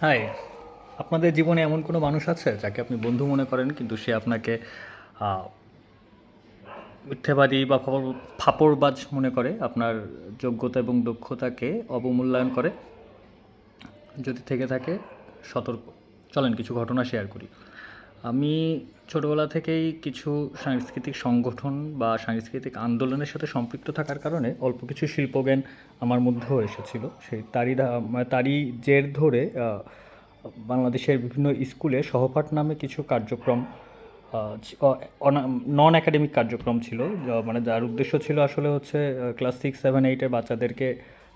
High, আপনাদের জীবনে এমন কোনো মানুষ আছে যাকে আপনি বন্ধু মনে করেন কিন্তু সে আপনাকে আহ, মিথ্যেবাদী বা ফাপড়বাজ মনে করে, আপনার যোগ্যতা এবং দক্ষতাকে অবমূল্যায়ন করে? যদি থেকে থাকে, সতর্ক। চলেন কিছু ঘটনা শেয়ার করি। আমি ছোটবেলা থেকেই কিছু সাংস্কৃতিক সংগঠন বা সাংস্কৃতিক আন্দোলনের সাথে সম্পৃক্ত থাকার কারণে অল্প কিছু শিল্পজ্ঞান আমার মধ্যেও এসেছিল। সেই তারই জের ধরে বাংলাদেশের বিভিন্ন স্কুলে সহপাঠ নামে কিছু কার্যক্রম, নন একাডেমিক কার্যক্রম ছিল, মানে যার উদ্দেশ্য ছিল আসলে হচ্ছে ক্লাস 6, 7, 8-এর বাচ্চাদেরকে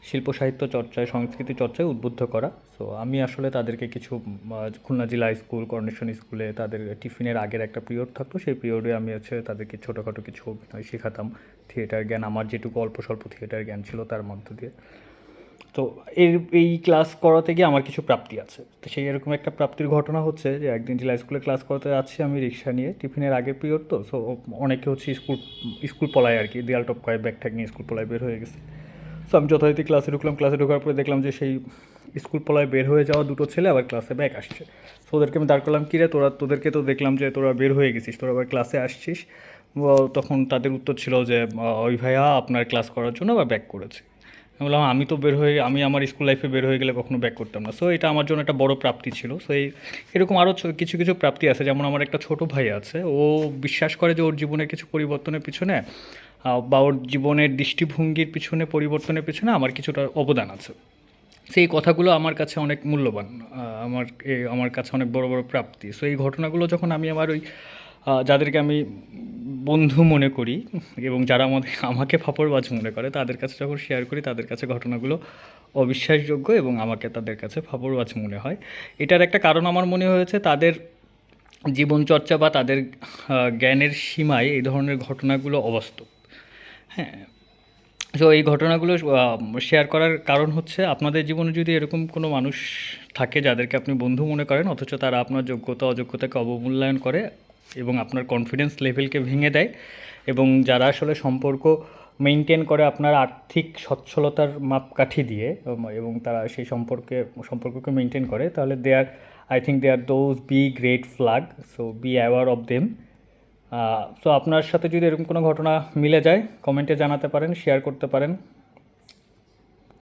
শিল্প সাহিত্য চর্চায়, সংস্কৃতি চর্চায় উদ্বুদ্ধ করা। সো আমি আসলে তাদেরকে কিছু খুলনা জেলা স্কুল, করোনেশন স্কুলে তাদের টিফিনের আগের একটা পিরিয়ড থাকতো, সেই পিরিয়ডে আমি হচ্ছে তাদেরকে ছোটোখাটো কিছু অভিনয় শেখাতাম। থিয়েটার জ্ঞান, আমার যেটুকু অল্প স্বল্প থিয়েটার জ্ঞান ছিল তার মধ্য দিয়ে। তো এই ক্লাস করাতে গিয়ে আমার কিছু প্রাপ্তি আছে। তো সেই এরকম একটা প্রাপ্তির ঘটনা হচ্ছে যে একদিন জেলা স্কুলে ক্লাস করাতে যাচ্ছি আমি রিক্সা নিয়ে, টিফিনের আগের পিরিয়ড তো। সো অনেকে হচ্ছে স্কুল স্কুল পলায় আর কি, দেয়াল টপ করে ব্যাগ ট্যাগ নিয়ে স্কুল পলায় বের হয়ে গেছে। সো আমি যথারীতি ক্লাসে ঢুকলাম, ক্লাসে ঢোকার পরে দেখলাম যে সেই স্কুল পলায় বের হয়ে যাওয়া দুটো ছেলে আবার ক্লাসে ব্যাগ আসছে। সো ওদেরকে আমি দাঁড় করলাম, কিরে তোদেরকে তো দেখলাম যে তোরা বের হয়ে গেছিস, তোরা আবার ক্লাসে আসছিস। তখন তাদের উত্তর ছিল যে ওই ভাইয়া আপনার ক্লাস করার জন্য আবার ব্যাক করেছে। আমি বললাম আমি তো বের হয়ে, আমি আমার স্কুল লাইফে বের হয়ে গেলে কখনো ব্যাক করতাম না। সো এটা আমার জন্য একটা বড় প্রাপ্তি ছিল। সো এরকম আরও কিছু কিছু প্রাপ্তি আছে। যেমন আমার একটা ছোট ভাই আছে, ও বিশ্বাস করে যে ওর জীবনের কিছু পরিবর্তনের পিছনে বা ওর জীবনের দৃষ্টিভঙ্গির পিছনে, পরিবর্তনের পিছনে আমার কিছুটা অবদান আছে। সেই কথাগুলো আমার কাছে অনেক মূল্যবান। আমার কাছে অনেক বড় বড় প্রাপ্তি। সো এই ঘটনাগুলো যখন আমি আমার ওই যাদেরকে আমি বন্ধু মনে করি এবং যারা আমাকে ফাপড়বাজ মনে করে তাদের কাছে যখন শেয়ার করি, তাদের কাছে ঘটনাগুলো অবিশ্বাসযোগ্য এবং আমাকে তাদের কাছে ফাপড়বাজ মনে হয়। এটার একটা কারণ আমার মনে হয়েছে, তাদের জীবনচর্চা বা তাদের জ্ঞানের সীমায় এই ধরনের ঘটনাগুলো অবাস্তব। হ্যাঁ। সো এই ঘটনাগুলো শেয়ার করার কারণ হচ্ছে, আপনাদের জীবনে যদি এরকম কোনো মানুষ থাকে যাদেরকে আপনি বন্ধু মনে করেন অথচ তারা আপনার যোগ্যতা অযোগ্যতাকে অবমূল্যায়ন করে এবং আপনার কনফিডেন্স লেভেলকে ভেঙে দেয়, এবং যারা আসলে সম্পর্ক মেনটেন করে আপনার আর্থিক সচ্ছলতার মাপকাঠি দিয়ে, এবং তারা সেই সম্পর্ককে মেনটেন করে, তাহলে I think they are those big red flag. So be aware of them. So আপনার সাথে যদি এরকম কোনো ঘটনা মিলে যায়, কমেন্টে জানাতে পারেন, শেয়ার করতে পারেন।